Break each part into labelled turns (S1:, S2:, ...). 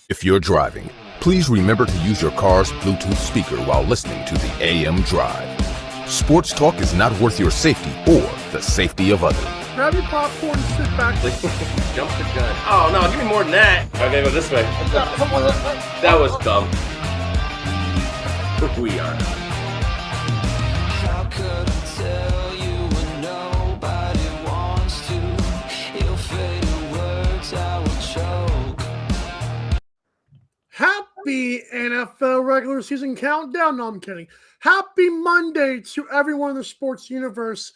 S1: If you're driving, please remember to use your car's Bluetooth speaker while listening to the AM Drive. Sports talk is not worth your safety or the safety of others.
S2: Grab your popcorn and sit back.
S3: Jump the gun. Oh, no, give me more than that. Okay, go this way. That was dumb. We are.
S4: How could I tell you when nobody wants to? Your fatal words I will choke.
S2: Happy NFL regular season countdown. No, I'm kidding. Happy Monday to everyone in the sports universe.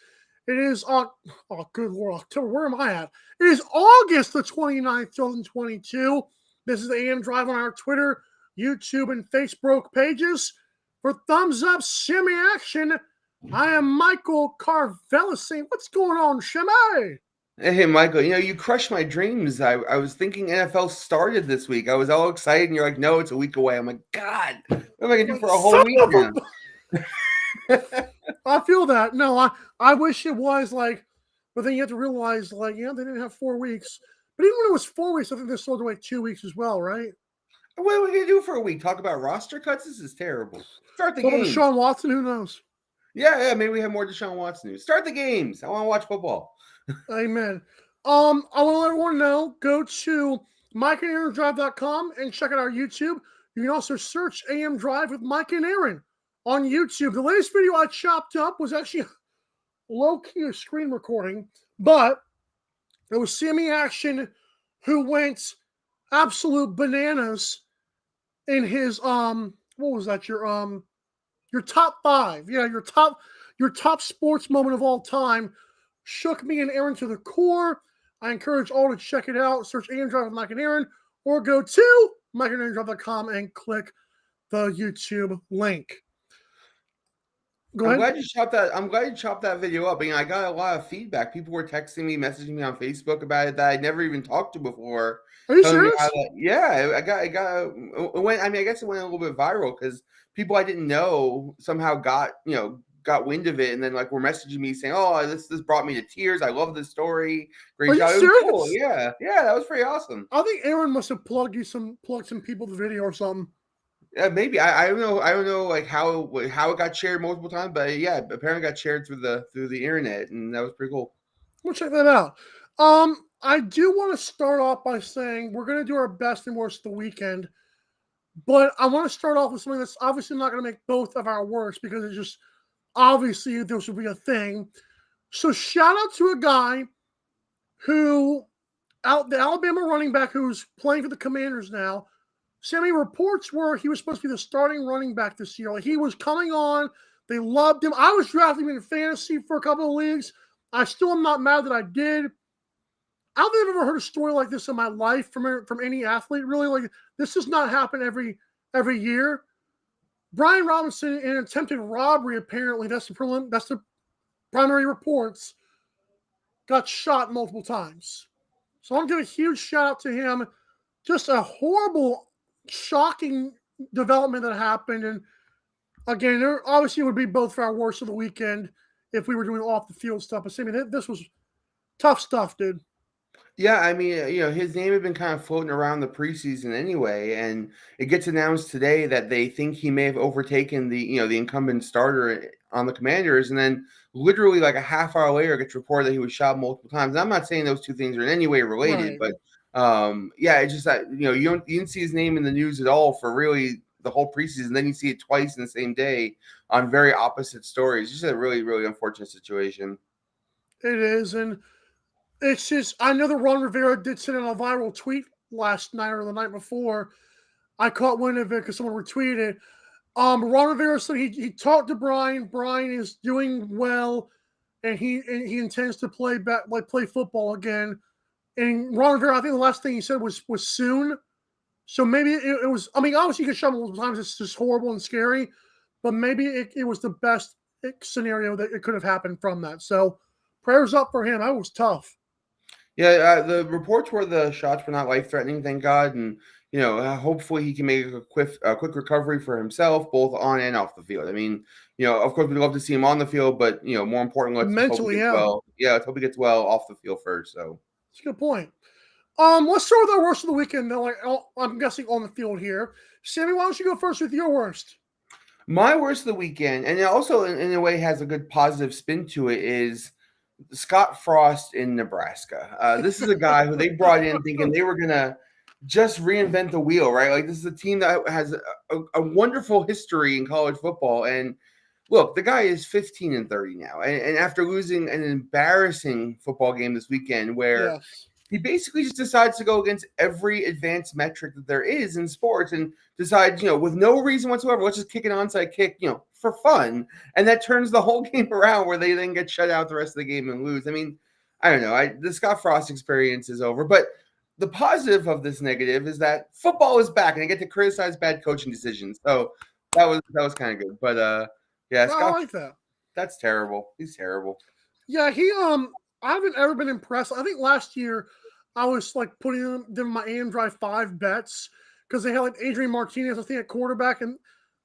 S2: It is good Lord, October. Where am I at? It is August the 29th, 2022. This is the AM Drive on our Twitter, YouTube, and Facebook pages. For thumbs up Shimmy action, I am Michael Carvella saying, what's going on, Shimmy?
S5: Hey, Michael, you crushed my dreams. I was thinking NFL started this week. I was all excited, and you're like, no, it's a week away. I'm like, God, what am I going to do for a whole week now?
S2: I feel that. No, I wish it was like, but then you have to realize, like, they didn't have 4 weeks. But even when it was 4 weeks, I think they sold away 2 weeks as well, right?
S5: What are we going to do for a week? Talk about roster cuts? This is terrible. Start the games.
S2: Deshaun Watson, who knows?
S5: Yeah, maybe we have more Deshaun Watson news. Start the games. I want to watch football.
S2: Amen. I want to let everyone know, go to MikeandAaronDrive.com and check out our YouTube. You can also search AM Drive with Mike and Aaron on YouTube. The latest video I chopped up was actually low-key a screen recording, but it was Sammy Action who went absolute bananas in his what was that? Your top 5. Yeah, your top sports moment of all time. Shook me and Aaron to the core. I encourage all to check it out. Search AM Drive with Mike and Aaron, or go to MikeandAaronDrive.com and click the YouTube link. Go ahead.
S5: I'm glad you chopped that video up. I got a lot of feedback. People were texting me, messaging me on Facebook about it that I'd never even talked to before.
S2: Are you serious?
S5: Yeah, I guess it went a little bit viral because people I didn't know somehow got wind of it, and then were messaging me saying, "Oh, this brought me to tears. I love this story. Great job."
S2: Are you serious?
S5: It was cool. Yeah, that was pretty awesome.
S2: I think Aaron must have plugged some people to the video or something.
S5: Yeah, maybe. I don't know. I don't know how it got shared multiple times, but yeah, apparently got shared through the internet, and that was pretty cool.
S2: We'll check that out. I do want to start off by saying we're going to do our best and worst of the weekend, but I want to start off with something that's obviously not going to make both of our worst because it's just obviously this will be a thing. So shout out to a guy the Alabama running back who's playing for the Commanders now. Sammy, reports were he was supposed to be the starting running back this year. Like, he was coming on. They loved him. I was drafting him in fantasy for a couple of leagues. I still am not mad that I did. I don't think I've ever heard a story like this in my life from any athlete, really. Like, this does not happen every year. Brian Robinson, in an attempted robbery, apparently, that's the primary reports, got shot multiple times. So I want to give a huge shout out to him. Just a horrible, shocking development that happened. And again, there obviously would be both for our worst of the weekend if we were doing off the field stuff. But Sammy, this was tough stuff, dude.
S5: Yeah, I mean, his name had been kind of floating around the preseason anyway, and it gets announced today that they think he may have overtaken the incumbent starter on the Commanders, and then literally like a half hour later, it gets reported that he was shot multiple times. And I'm not saying those two things are in any way related,
S2: Right.
S5: but yeah, it's just that you didn't see his name in the news at all for really the whole preseason. Then you see it twice in the same day on very opposite stories. Just a really, really unfortunate situation.
S2: It is, and it's just, I know that Ron Rivera did send out a viral tweet last night or the night before. I caught wind of it because someone retweeted it. Ron Rivera said he talked to Brian. Brian is doing well, and he intends to play football again. And Ron Rivera, I think the last thing he said was soon. So maybe it was. I mean, obviously you get shot multiple times. It's just horrible and scary, but maybe it was the best scenario that it could have happened from that. So prayers up for him. That was tough.
S5: Yeah, the reports were the shots were not life-threatening, thank God. And, hopefully he can make a quick recovery for himself, both on and off the field. I mean, of course, we'd love to see him on the field, but more important, let's hope he
S2: Mentally,
S5: gets
S2: yeah.
S5: well. Yeah, let's hope he gets well off the field first. So
S2: That's a good point. Let's start with our worst of the weekend. Though, I'm guessing on the field here. Sammy, why don't you go first with your worst?
S5: my worst of the weekend, and it also in a way has a good positive spin to it, is Scott Frost in Nebraska. This is a guy who they brought in thinking they were gonna just reinvent the wheel, right? Like this is a team that has a wonderful history in college football. And look, the guy is 15-30 now, and after losing an embarrassing football game this weekend, where
S2: Yes.
S5: he basically just decides to go against every advanced metric that there is in sports and decides, with no reason whatsoever, let's just kick an onside kick, for fun. And that turns the whole game around where they then get shut out the rest of the game and lose. I mean, I don't know. The Scott Frost experience is over. But the positive of this negative is that football is back and I get to criticize bad coaching decisions. So that was kind of good. But yeah,
S2: I
S5: Scott,
S2: like that.
S5: that's terrible. He's terrible.
S2: Yeah, I haven't ever been impressed. I think last year I was like putting them in my AM Drive 5 bets because they had like Adrian Martinez, I think, at quarterback, and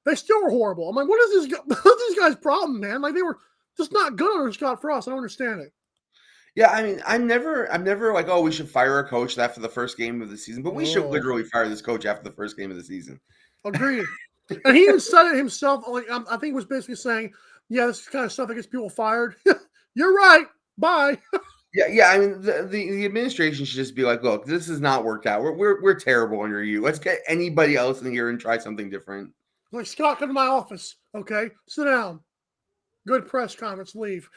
S2: they still were horrible. I'm like, what is this guy's problem, man? Like they were just not good under Scott Frost. I don't understand it.
S5: Yeah, I mean, I'm never like, oh, we should fire a coach after the first game of the season, but we should literally fire this coach after the first game of the season.
S2: Agreed. And he even said it himself. Like I think he was basically saying, "Yeah, this kind of stuff that gets people fired." You're right. Bye.
S5: Yeah. I mean, the administration should just be like, look, this has not worked out. We're terrible under you. Let's get anybody else in here and try something different.
S2: Like, Scott, come to my office. Okay, sit down. Good press conference. Leave.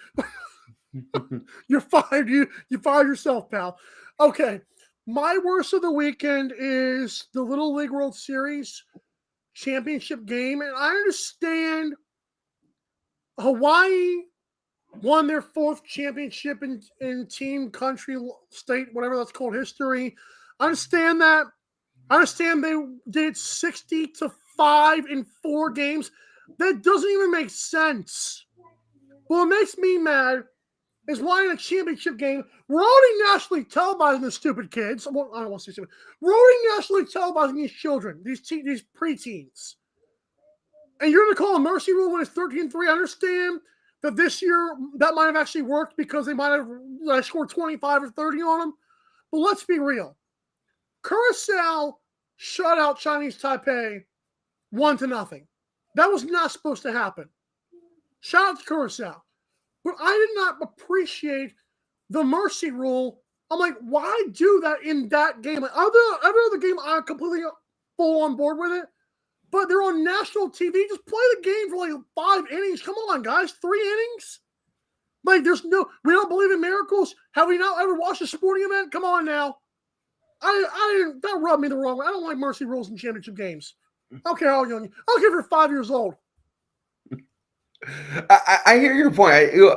S2: You're fired. You fired yourself, pal. Okay. My worst of the weekend is the Little League World Series championship game, and I understand Hawaii won their fourth championship in team, country, state, whatever that's called, history. I understand that. I understand they did 60-5 in 4 games. That doesn't even make sense. What makes me mad is why in a championship game, we're already nationally televising the stupid kids. I don't want to say stupid. We're already nationally televising these children, these preteens. And you're going to call a mercy rule when it's 13-3. I understand that this year that might have actually worked because they might have scored 25 or 30 on them. But let's be real. Curacao shut out Chinese Taipei 1-0. That was not supposed to happen. Shout out to Curacao. But I did not appreciate the mercy rule. I'm like, why do that in that game? Like every other game, I'm completely full on board with it. But they're on national TV. Just play the game for like 5 innings. Come on, guys. 3 innings? Like, we don't believe in miracles. Have we not ever watched a sporting event? Come on now. That rubbed me the wrong way. I don't like mercy rules in championship games. I don't care how young. I don't care if you're 5 years old.
S5: I hear your point.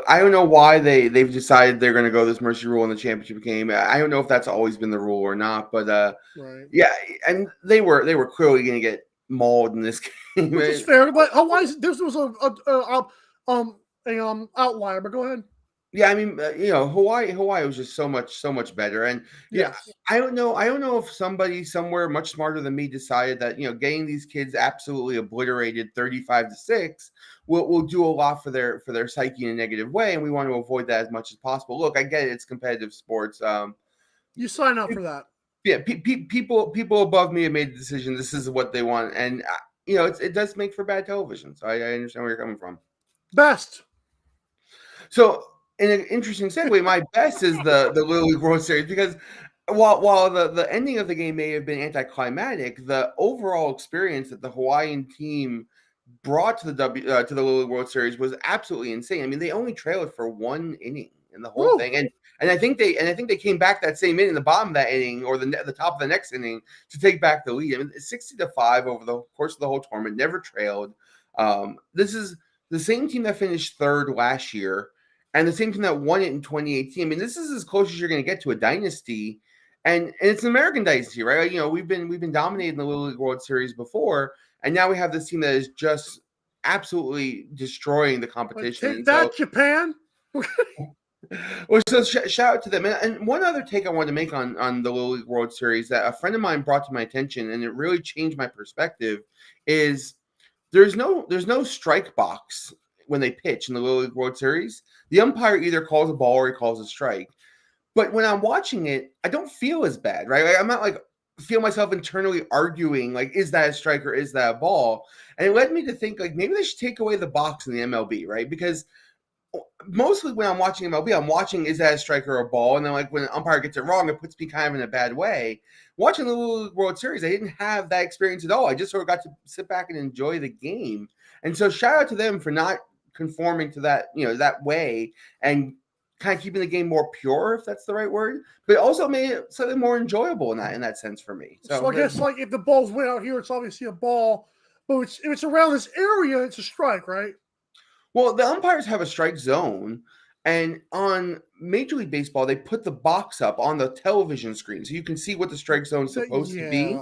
S5: I don't know why they've decided they're going to go this mercy rule in the championship game. I don't know if that's always been the rule or not, but
S2: right.
S5: Yeah, and they were clearly going to get mauled in this game.
S2: Which is fair, but Hawaii's this was a outlier. But go ahead.
S5: Yeah, I mean, Hawaii was just so much better, and
S2: yes.
S5: I don't know if somebody somewhere much smarter than me decided that getting these kids absolutely obliterated 35-6 will do a lot for their psyche in a negative way, and we want to avoid that as much as possible. Look, I get it; it's competitive sports.
S2: You sign up for that.
S5: Yeah, people above me have made the decision. This is what they want, and it does make for bad television. So I understand where you're coming from.
S2: Best.
S5: So, in an interesting segue, my best is the Little League World Series, because while the ending of the game may have been anticlimactic, the overall experience that the Hawaiian team brought to the Little League World Series was absolutely insane. I mean, they only trailed for 1 inning in the whole thing, and I think they came back that same inning, the bottom of that inning, or the top of the next inning, to take back the lead. I mean, 60-5 over the course of the whole tournament, never trailed. This is the same team that finished 3rd last year, and the same team that won it in 2018. I mean, this is as close as you're going to get to a dynasty, and it's an American dynasty, right? We've been dominating the Little League World Series before, and now we have this team that is just absolutely destroying the competition.
S2: Take that, Japan.
S5: Well, so shout out to them. And one other take I wanted to make on the Little League World Series that a friend of mine brought to my attention, and it really changed my perspective, is there's no strike box when they pitch in the Little League World Series. The umpire either calls a ball or he calls a strike. But when I'm watching it, I don't feel as bad, right? Like, I'm not like feel myself internally arguing, like, is that a strike or is that a ball? And it led me to think like maybe they should take away the box in the MLB, right? Because mostly when I'm watching MLB, I'm watching is that a strike or a ball, and then like when an umpire gets it wrong, it puts me kind of in a bad way. Watching the Little World Series, I didn't have that experience at all. I just sort of got to sit back and enjoy the game. And so shout out to them for not conforming to that, that way, and kind of keeping the game more pure, if that's the right word, but also made it slightly more enjoyable in that sense for me.
S2: So I guess like if the ball's way out here, it's obviously a ball, but if it's around this area, it's a strike, right?
S5: Well, the umpires have a strike zone, and on Major League Baseball, they put the box up on the television screen so you can see what the strike zone is supposed to be.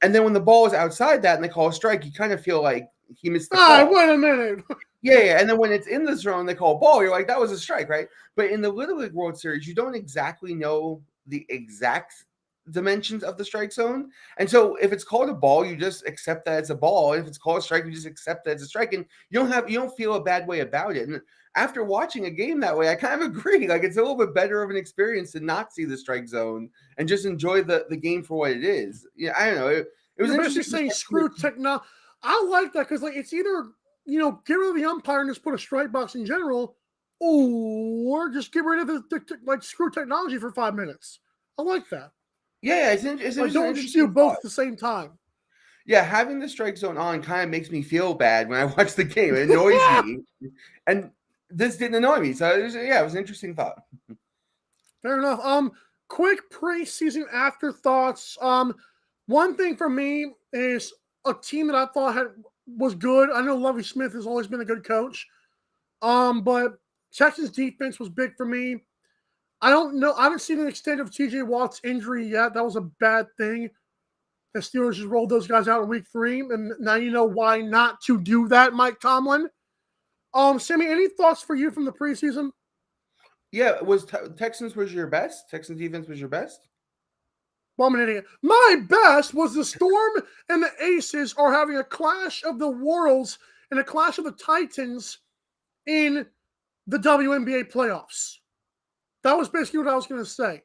S5: And then when the ball is outside that and they call a strike, you kind of feel like he missed the call.
S2: Wait a minute.
S5: Yeah. And then when it's in the zone, they call a ball. You're like, that was a strike, right? But in the Little League World Series, you don't exactly know the exact dimensions of the strike zone. And so if it's called a ball, you just accept that it's a ball. If it's called a strike, you just accept that it's a strike. And you don't feel a bad way about it. And after watching a game that way, I kind of agree. Like it's a little bit better of an experience to not see the strike zone and just enjoy the game for what it is. Yeah, I don't know. It was
S2: interesting saying screw technology. I like that because like it's either get rid of the umpire and just put a strike box in general, or just get rid of the like screw technology for 5 minutes. I like that.
S5: Yeah, it's
S2: like, don't just do both at the same time.
S5: Yeah, having the strike zone on kind of makes me feel bad when I watch the game. It annoys me, and this didn't annoy me. So it was an interesting thought.
S2: Fair enough. Quick preseason afterthoughts. One thing for me is a team that I thought was good. I know Lovie Smith has always been a good coach. But Texas defense was big for me. I don't know. I haven't seen the extent of TJ Watt's injury yet. That was a bad thing. The Steelers just rolled those guys out in week 3, and now you know why not to do that, Mike Tomlin. Sammy, any thoughts for you from the preseason?
S5: Yeah, Texans was your best? Texans defense was your best?
S2: Well, I'm an idiot. My best was the Storm and the Aces are having a clash of the worlds and a clash of the Titans in the WNBA playoffs. That was basically what I was going to say.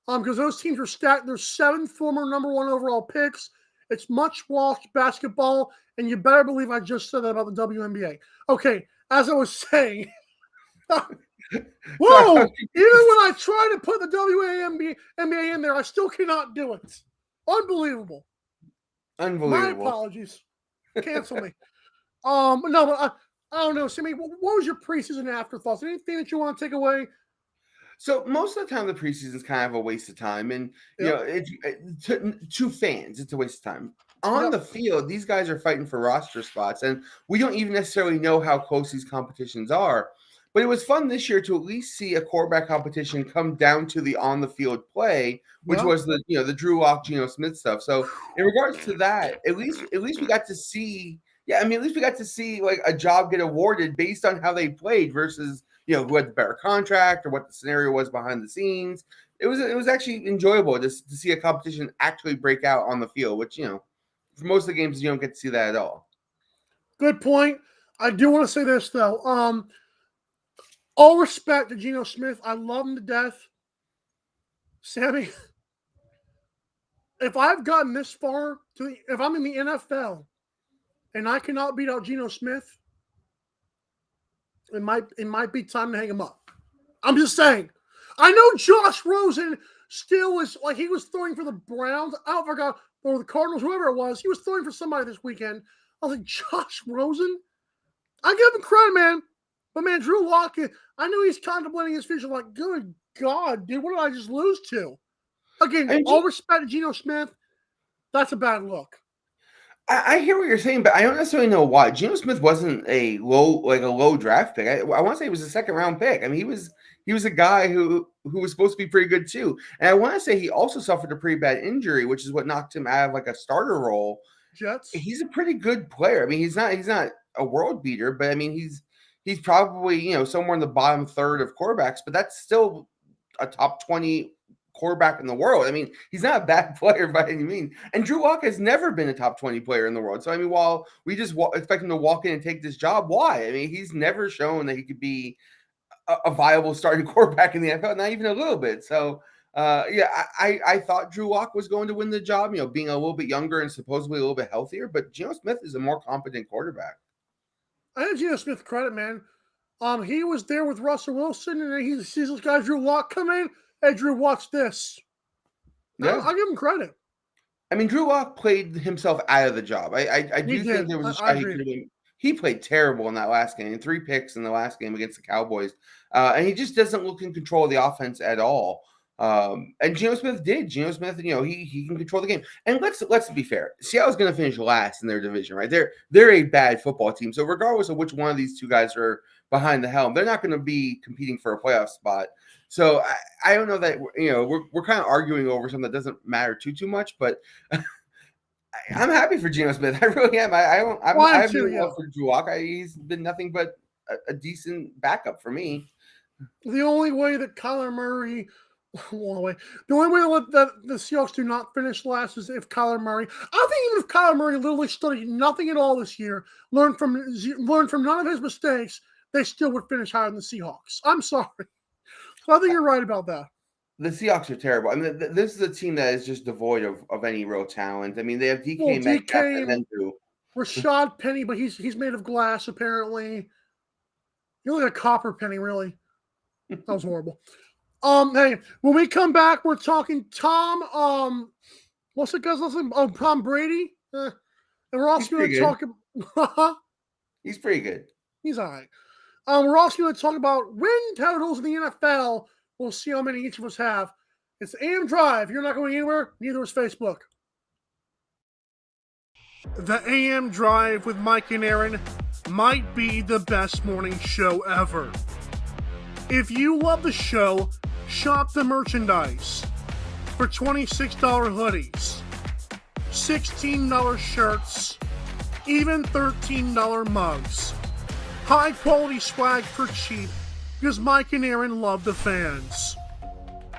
S2: Because those teams are stacked. There's 7 former number 1 overall picks. It's much watched basketball, and you better believe I just said that about the WNBA. Okay, as I was saying, whoa! Even when I try to put the WNBA in there, I still cannot do it. Unbelievable. My apologies. Cancel me. No, but I don't know. Sammy, what was your preseason afterthoughts? Anything that you want to take away?
S5: So most of the time, the preseason is kind of a waste of time, and to fans, it's a waste of time. On the field, these guys are fighting for roster spots, and we don't even necessarily know how close these competitions are. But it was fun this year to at least see a quarterback competition come down to the on the field play, which was the Drew Lock, Geno Smith stuff. So in regards to that, at least we got to see. Yeah, I mean, at least we got to see like a job get awarded based on how they played versus who had the better contract or what the scenario was behind the scenes. It was actually enjoyable to see a competition actually break out on the field, which for most of the games you don't get to see that at all.
S2: Good point. I do want to say this though. All respect to Geno Smith. I love him to death. Sammy, if I've gotten this far if I'm in the NFL and I cannot beat out Geno Smith, it might be time to hang him up. I'm just saying. I know Josh Rosen still is like he was throwing for the Browns. I don't forgot or the Cardinals, whoever it was. He was throwing for somebody this weekend. I was like, Josh Rosen? I give him credit, man. But man, Drew Lock, I know he's contemplating his future. Like, good God, dude, what did I just lose to? Again, all respect to Geno Smith. That's a bad look.
S5: I hear what you're saying, but I don't necessarily know why. Geno Smith wasn't a low draft pick. I want to say he was a 2nd-round pick. I mean, he was a guy who was supposed to be pretty good too. And I want to say he also suffered a pretty bad injury, which is what knocked him out of like a starter role.
S2: Jets.
S5: He's a pretty good player. I mean, he's not a world beater, but I mean, he's probably, somewhere in the bottom third of quarterbacks, but that's still a top 20 quarterback in the world. I mean, he's not a bad player by any means. And Drew Lock has never been a top 20 player in the world. So, I mean, while we just expect him to walk in and take this job, why? I mean, he's never shown that he could be a viable starting quarterback in the NFL, not even a little bit. So, I thought Drew Lock was going to win the job, being a little bit younger and supposedly a little bit healthier, but Geno Smith is a more competent quarterback.
S2: I give Geno Smith credit, man. He was there with Russell Wilson, and he sees this guy Drew Lock come in. Hey, Drew, watch this. Yeah. I'll give him credit.
S5: I mean, Drew Lock played himself out of the job. I do think there was a shot he could have been. He played terrible in that last game, 3 picks in the last game against the Cowboys. And he just doesn't look in control of the offense at all. And Geno Smith did. Geno Smith, he can control the game. And let's be fair. Seattle's going to finish last in their division, right? They're a bad football team. So regardless of which one of these two guys are behind the helm, they're not going to be competing for a playoff spot. So I don't know that we're kind of arguing over something that doesn't matter too much, but I'm happy for Geno Smith. I really am. I'm for Drew Lock. He's been nothing but a decent backup for me.
S2: The only way that Kyler Murray, the only way that the Seahawks do not finish last is if Kyler Murray. I think even if Kyler Murray literally studied nothing at all this year, learned from none of his mistakes, they still would finish higher than the Seahawks. I'm sorry. I think you're right about that.
S5: The Seahawks are terrible. I mean, this is a team that is just devoid of any real talent. I mean, they have DK Metcalf and then
S2: Rashad Penny, but he's made of glass apparently. You're like a copper penny, really. That was horrible. Hey, when we come back, we're talking Tom. What's the guy's last name? Tom Brady. And we're also going to talk about.
S5: He's pretty good.
S2: He's all right. We're also going to talk about win totals in the NFL. We'll see how many each of us have. It's AM Drive. You're not going anywhere. Neither is Facebook. The AM Drive with Mike and Aaron might be the best morning show ever. If you love the show, shop the merchandise for $26 hoodies, $16 shirts, even $13 mugs. High quality swag for cheap because Mike and Aaron love the fans.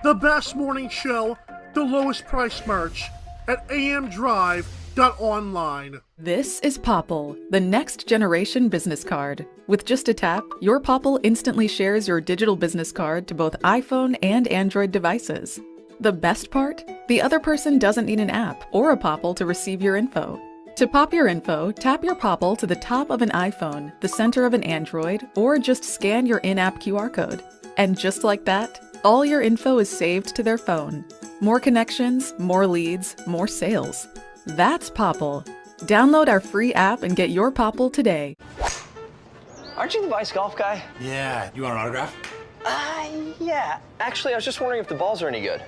S2: The best morning show, the lowest price merch at amdrive.online.
S6: This is Popple, the next generation business card. With just a tap, your Popple instantly shares your digital business card to both iPhone and Android devices. The best part? The other person doesn't need an app or a Popple to receive your info. To pop your info, tap your Popple to the top of an iPhone, the center of an Android, or just scan your in-app QR code. And just like that, all your info is saved to their phone. More connections, more leads, more sales. That's Popple. Download our free app and get your Popple today.
S7: Aren't you the Vice Golf guy?
S8: Yeah. You want an autograph?
S7: Yeah. Actually, I was just wondering if the balls are any good.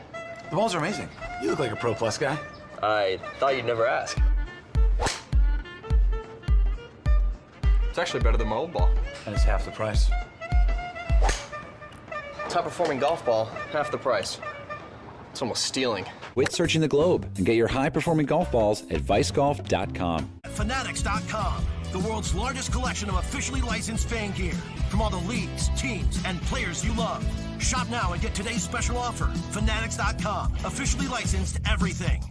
S8: The balls are amazing. You look like a Pro Plus guy.
S7: I thought you'd never ask.
S3: It's actually better than my old ball.
S8: And it's half the price.
S7: Top performing golf ball, half the price. It's almost stealing.
S9: Quit searching the globe and get your high-performing golf balls at vicegolf.com.
S10: Fanatics.com, the world's largest collection of officially licensed fan gear from all the leagues, teams, and players you love. Shop now and get today's special offer. Fanatics.com, officially licensed everything.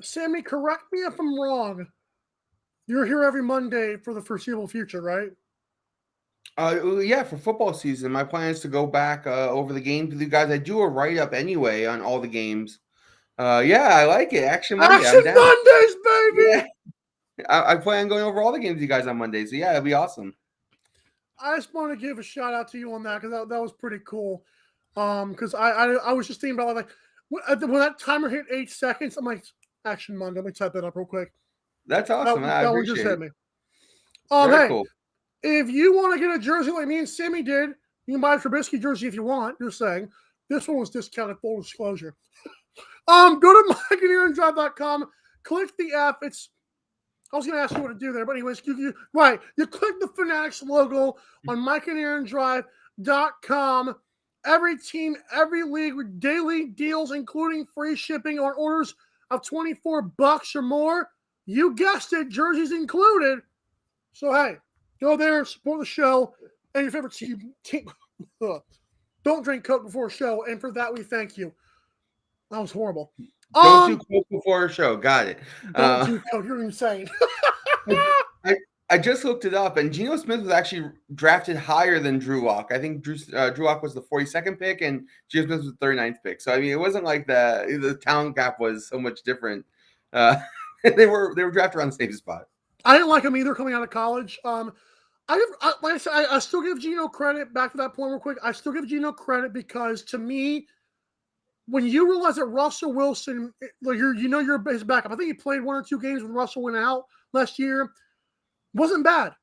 S2: Sammy, correct me if I'm wrong. You're here every Monday for the foreseeable future, right?
S5: Yeah, for football season. My plan is to go back over the games with you guys. I do a write-up anyway on all the games. Yeah, I like it. Action Monday.
S2: Action Mondays, baby!
S5: Yeah. I plan on going over all the games with you guys on Monday. So, yeah, it'll be awesome.
S2: I just want to give a shout-out to you on that because that was pretty cool. Because I was just thinking about, like, when that timer hit 8 seconds, I'm like, Action Monday. Let me type that up real quick.
S5: That's awesome.
S2: That one just hit me.
S5: Very
S2: hey,
S5: cool.
S2: If you want to get a jersey like me and Sammy did, you can buy a Trubisky jersey if you want. Just saying. This one was discounted, full disclosure. Go to MikeandAaronDrive.com, click the app. I was going to ask you what to do there, but anyways, you click the Fanatics logo on MikeandAaronDrive.com. Every team, every league with daily deals, including free shipping on orders of $24 or more. You guessed it, jerseys included. So, hey, go there, support the show, and your favorite team. Don't drink Coke before a show, and for that, we thank you. That was horrible.
S5: Don't do Coke before a show. Got it.
S2: Don't do Coke. You're insane.
S5: I just looked it up, and Geno Smith was actually drafted higher than Drew Lock. I think Drew Lock was the 42nd pick, and Geno Smith was the 39th pick. So I mean, it wasn't like the talent gap was so much different. They were drafted around the same spot.
S2: I didn't like him either coming out of college. Like I said, I still give Geno credit. Back to that point real quick. I still give Geno credit because to me, when you realize that Russell Wilson, you're his backup. I think he played 1 or 2 games when Russell went out last year. Wasn't bad.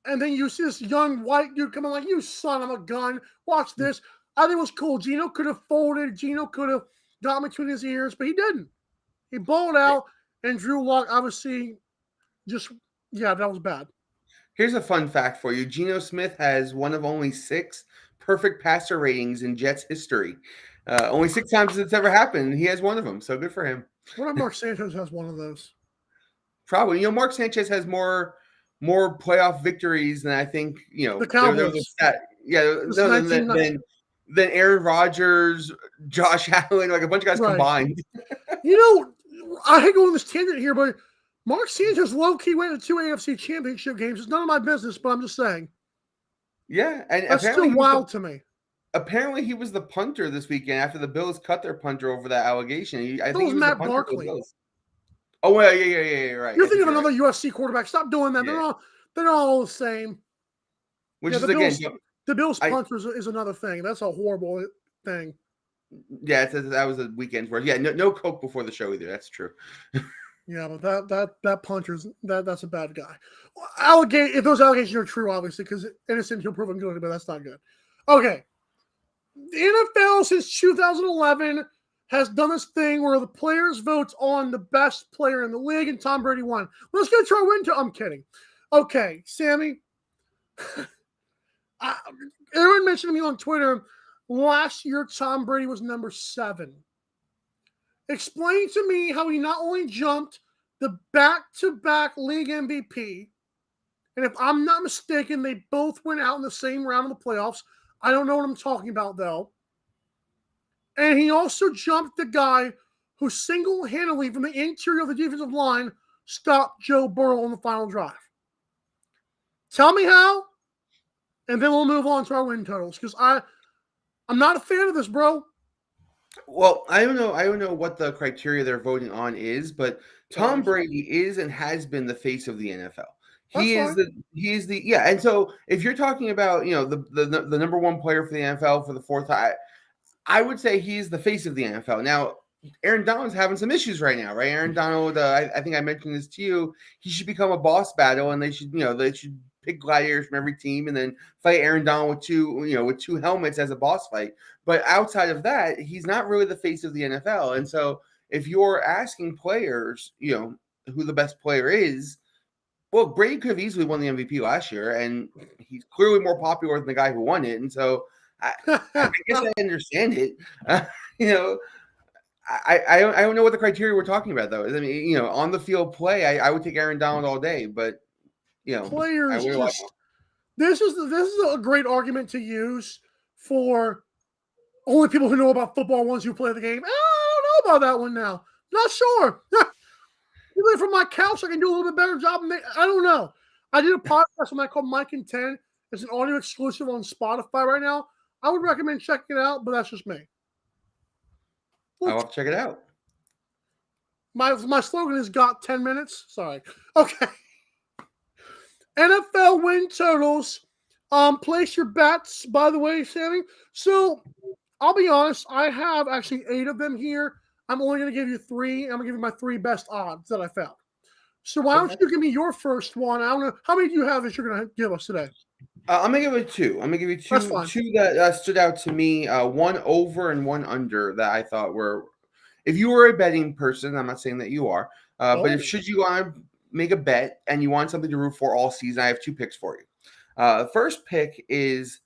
S2: And then you see this young white dude coming like, you son of a gun. Watch this. I think it was cool. Geno could have folded. Geno could have got between his ears, but he didn't. He bowled out, and Drew Lock obviously that was bad.
S5: Here's a fun fact for you. Geno Smith has one of only 6 perfect passer ratings in Jets history. Only 6 times it's ever happened. He has one of them, so good for him.
S2: What if Mark Sanchez has one of those?
S5: Probably. Mark Sanchez has more playoff victories than I think,
S2: the Cowboys.
S5: Than Aaron Rodgers, Josh Allen, like a bunch of guys combined.
S2: I hate going on this tangent here, but Mark Sanchez low-key went to 2 AFC championship games. It's none of my business, but I'm just saying.
S5: Yeah, and
S2: that's still wild to me.
S5: Apparently, he was the punter this weekend after the Bills cut their punter over that allegation. I think
S2: it was Matt Barkley.
S5: Oh, well, yeah, right.
S2: You're thinking of another USC quarterback. Stop doing that. Yeah. They're all the same.
S5: Which is, again...
S2: The Bills punter is another thing. That's a horrible thing.
S5: Yeah, that was a weekend's work. Yeah, no Coke before the show either. That's true.
S2: Yeah, but that punter's that's a bad guy. If those allegations are true, obviously, because innocent until proven guilty, but that's not good. Okay. The NFL since 2011 has done this thing where the players vote on the best player in the league, and Tom Brady won. Let's get to our win. I'm kidding. Okay, Sammy. Aaron mentioned to me on Twitter last year Tom Brady was number 7. Explain to me how he not only jumped the back-to-back league MVP, and if I'm not mistaken, they both went out in the same round of the playoffs. I don't know what I'm talking about, though. And he also jumped the guy who single-handedly from the interior of the defensive line stopped Joe Burrow on the final drive. Tell me how, and then we'll move on to our win totals, because I'm not a fan of this, bro.
S5: Well, I don't know what the criteria they're voting on is, but Tom Brady is and has been the face of the NFL. And so if you're talking about, the number 1 player for the NFL for the 4th time, I would say he's the face of the NFL. Now, Aaron Donald's having some issues right now, right? Aaron Donald, I think I mentioned this to you. He should become a boss battle, and they should pick gladiators from every team and then fight Aaron Donald with 2 helmets as a boss fight. But outside of that, he's not really the face of the NFL. And so if you're asking players, who the best player is, well, Brady could have easily won the MVP last year, and he's clearly more popular than the guy who won it. And so I guess I understand it. I don't know what the criteria we're talking about, though. I mean, on the field play, I would take Aaron Donald all day, but
S2: players this is a great argument to use for only people who know about football, ones who play the game. I don't know about that one now. Not sure. Even from my couch, I can do a little bit better job. I don't know. I did a podcast when I called Mike and 10. It's an audio exclusive on Spotify right now. I would recommend checking it out, but that's just me.
S5: I'll have to check it out.
S2: My slogan is got 10 minutes. Sorry. Okay. NFL win totals. Place your bets, by the way, Sammy. So I'll be honest, I have actually 8 of them here. I'm only going to give you 3. I'm going to give you my 3 best odds that I found. So why don't you give me your first one? I don't know. How many do you have that you're going to give us today?
S5: I'm going to give it 2. I'm going to give you 2 that stood out to me. 1 over and 1 under that I thought were, if you were a betting person, I'm not saying that you are, but should you want to make a bet and you want something to root for all season, I have 2 picks for you. The first pick is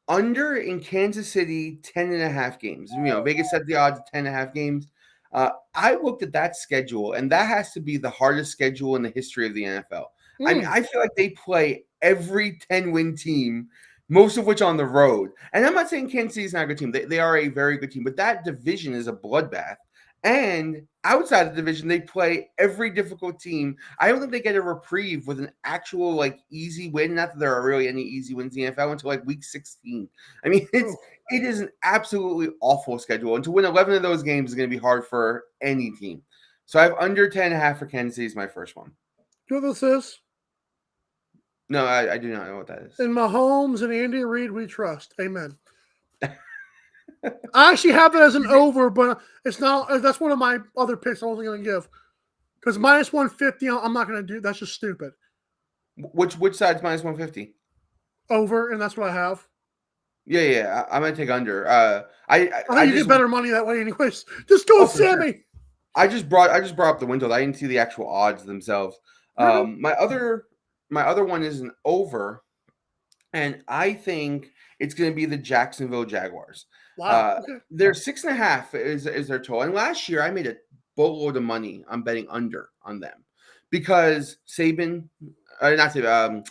S5: under in Kansas City 10.5 games. Vegas set the odds at 10.5 games. I looked at that schedule, and that has to be the hardest schedule in the history of the NFL. I mean, I feel like they play every 10-win team, most of which on the road. And I'm not saying Kansas City is not a good team. They are a very good team, but that division is a bloodbath. And outside the division, they play every difficult team. I don't think they get a reprieve with an actual easy win. Not that there are really any easy wins in the NFL until week 16. I mean, it is an absolutely awful schedule. And to win 11 of those games is going to be hard for any team. So I have under 10.5 for Kansas City is my first one.
S2: Do you know what this is?
S5: No, I do not know what that is.
S2: In Mahomes and Andy Reid, we trust. Amen. I actually have that as an over, but it's not. That's one of my other picks I wasn't going to give. Because minus 150, I'm not going to do. That's just stupid.
S5: Which side's minus 150?
S2: Over, and that's what I have.
S5: Yeah. I'm going to take under.
S2: I think you get better money that way, anyways. Just go with Sammy. Sure.
S5: I just brought up the windows. I didn't see the actual odds themselves.
S2: Really?
S5: My other one is an over, and I think it's going to be the Jacksonville Jaguars.
S2: Wow. Okay.
S5: They're 6.5 is their total. And last year I made a boatload of money on betting under on them because Saban, not Saban,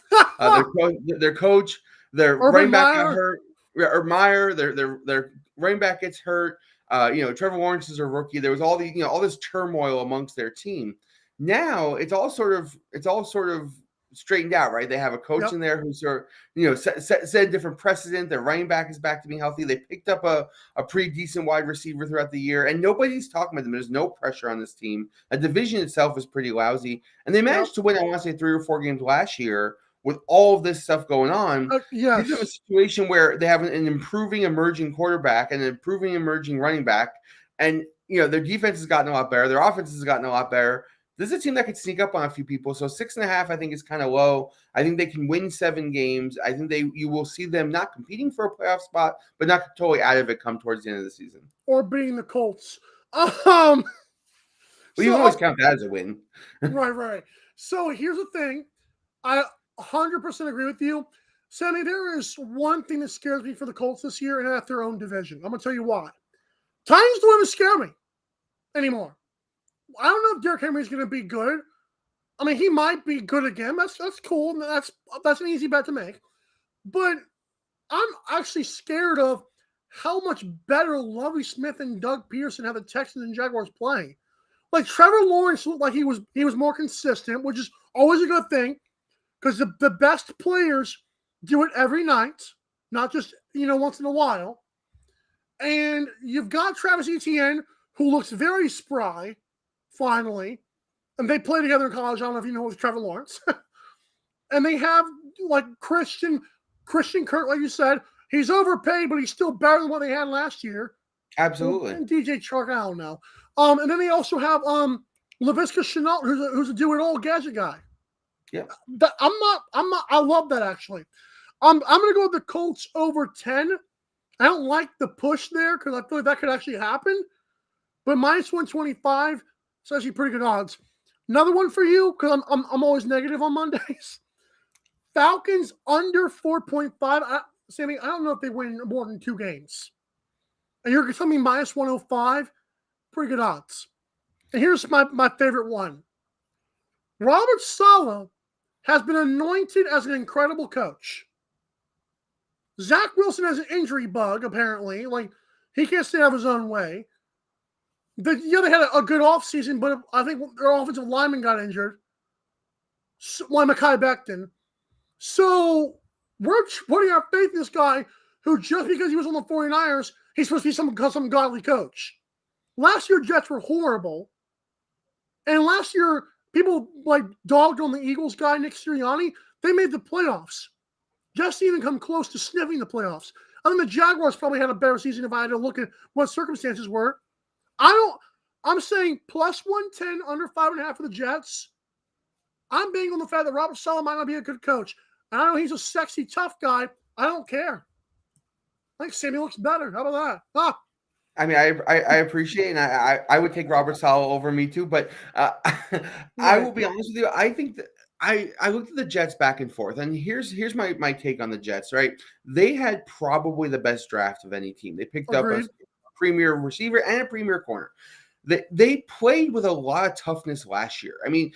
S5: their coach, their running back got hurt, or Meyer, their running back gets hurt. Trevor Lawrence is a rookie. There was all this turmoil amongst their team. Now it's all sort of straightened out, right? They have a coach in there who's set a different precedent. Their running back is back to being healthy. They picked up a pretty decent wide receiver throughout the year, and nobody's talking about them. There's no pressure on this team. The division itself is pretty lousy, and they managed to win, I want to say, 3 or 4 games last year with all of this stuff going on.
S2: Yes.
S5: This is a situation where they have an improving emerging quarterback and an improving emerging running back, and their defense has gotten a lot better. Their offense has gotten a lot better. This is a team that could sneak up on a few people. So 6.5, I think, is kind of low. I think they can win 7 games. I think you will see them not competing for a playoff spot, but not totally out of it come towards the end of the season.
S2: Or beating the Colts.
S5: Well, you always count that as a win.
S2: Right. So here's the thing. I 100% agree with you. Sammy, there is one thing that scares me for the Colts this year, and that's their own division. I'm going to tell you why. Titans don't even scare me anymore. I don't know if Derrick Henry is going to be good. I mean, he might be good again. That's cool. That's an easy bet to make. But I'm actually scared of how much better Lovie Smith and Doug Peterson have the Texans and Jaguars playing. Like Trevor Lawrence looked like he was more consistent, which is always a good thing because the best players do it every night, not just once in a while. And you've got Travis Etienne, who looks very spry. Finally, and they play together in college. I don't know if you know with Trevor Lawrence, and they have Christian Kirk, like you said, he's overpaid, but he's still better than what they had last year.
S5: Absolutely.
S2: And DJ Chark, I don't know. And then they also have Laviska Shenault, who's a do-it-all gadget guy.
S5: Yeah,
S2: I'm not. I love that actually. I'm gonna go with the Colts over 10. I don't like the push there because I feel like that could actually happen, but minus 125. It's actually pretty good odds. Another one for you, because I'm always negative on Mondays. Falcons under 4.5. Sammy, I don't know if they win more than 2 games. And you're telling me minus 105? Pretty good odds. And here's my favorite one. Robert Saleh has been anointed as an incredible coach. Zach Wilson has an injury bug, apparently. He can't stay out of his own way. They had a good offseason, but I think their offensive lineman got injured. Mekhi Becton. So we're putting our faith in this guy who, just because he was on the 49ers, he's supposed to be some godly coach. Last year, Jets were horrible. And last year, people dogged on the Eagles guy, Nick Sirianni. They made the playoffs. Just didn't even come close to sniffing the playoffs. I think the Jaguars probably had a better season if I had to look at what circumstances were. I'm saying plus 110 under 5.5 for the Jets. I'm being on the fact that Robert Saleh might not be a good coach. I know he's a sexy, tough guy. I don't care. I think Sammy looks better. How about that?
S5: I mean, I appreciate, and I would take Robert Saleh over me too, but I will be honest with you. I think that I looked at the Jets back and forth, and here's my take on the Jets. Right, they had probably the best draft of any team. They picked up a
S2: Agreed.
S5: premier receiver and a premier corner. They played with a lot of toughness last year. I mean,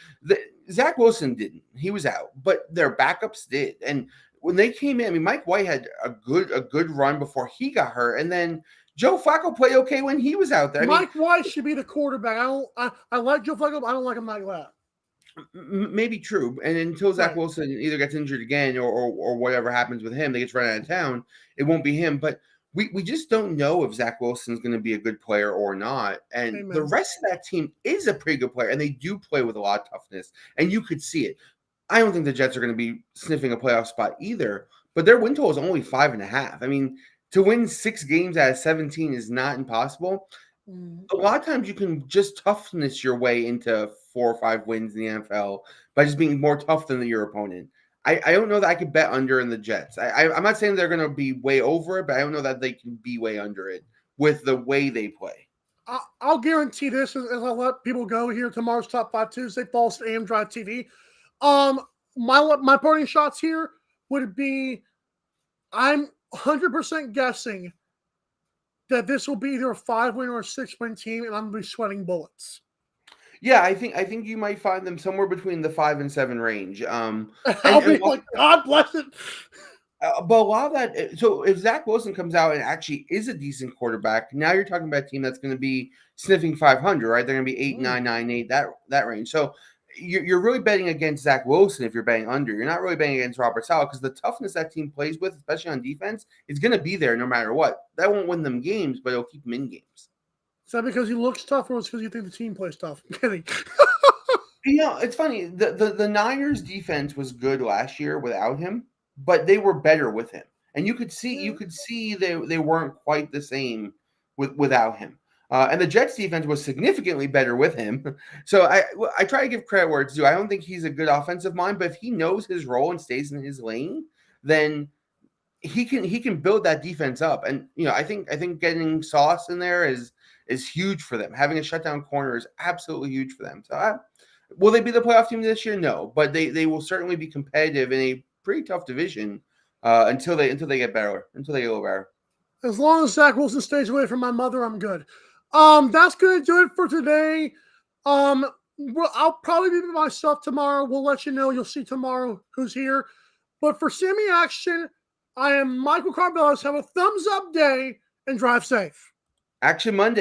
S5: Zach Wilson didn't; he was out, but their backups did, and when they came in, I mean, Mike White had a good run before he got hurt, and then Joe Flacco played okay when he was out there. I mean,
S2: Mike White should be the quarterback. I like Joe Flacco, but I don't like him like that.
S5: maybe true. And until Zach
S2: Right.
S5: Wilson either gets injured again or whatever happens with him, they gets run out of town, it won't be him. But we just don't know if Zach Wilson's going to be a good player or not. And the
S2: Amen.
S5: rest of that team is a pretty good player, and they do play with a lot of toughness, and you could see it. I don't think the Jets are going to be sniffing a playoff spot either, but their win total is only 5.5. I mean, to win 6 games out of 17 is not impossible. A lot of times you can just toughness your way into 4 or 5 wins in the NFL by just being more tough than your opponent. I don't know that I could bet under in the Jets. I'm not saying they're going to be way over it, but I don't know that they can be way under it with the way they play.
S2: I'll guarantee this as I let people go here. Tomorrow's Top 5 Tuesday falls to AM Drive TV. My parting shots here would be I'm 100% guessing that this will be either a 5-win or a 6-win team, and I'm going to be sweating bullets.
S5: Yeah, I think you might find them somewhere between the 5 and 7 range.
S2: I'll be like, God bless it.
S5: But a lot of that, so if Zach Wilson comes out and actually is a decent quarterback, now you're talking about a team that's going to be sniffing 500, right? They're going to be 8, 9, 9, 8, that range. So you're really betting against Zach Wilson if you're betting under. You're not really betting against Robert Saleh because the toughness that team plays with, especially on defense, is going to be there no matter what. That won't win them games, but it'll keep them in games.
S2: Is that because he looks tough, or is it because you think the team plays tough? I'm kidding.
S5: It's funny. The Niners defense was good last year without him, but they were better with him. And you could see they weren't quite the same without him. And the Jets defense was significantly better with him. So I try to give credit where it's due. I don't think he's a good offensive mind, but if he knows his role and stays in his lane, then he can build that defense up. And I think getting Sauce in there is huge for them. Having a shutdown corner is absolutely huge for them. So will they be the playoff team this year? No, but they will certainly be competitive in a pretty tough division until they get better, until they get a little better.
S2: As long as Zach Wilson stays away from my mother, I'm good. That's gonna do it for today. I'll probably be myself tomorrow. We'll let you know. You'll see tomorrow who's here. But for Sammy Action, I am Michael Carbelos. Have a thumbs up day and drive safe.
S5: Action Monday.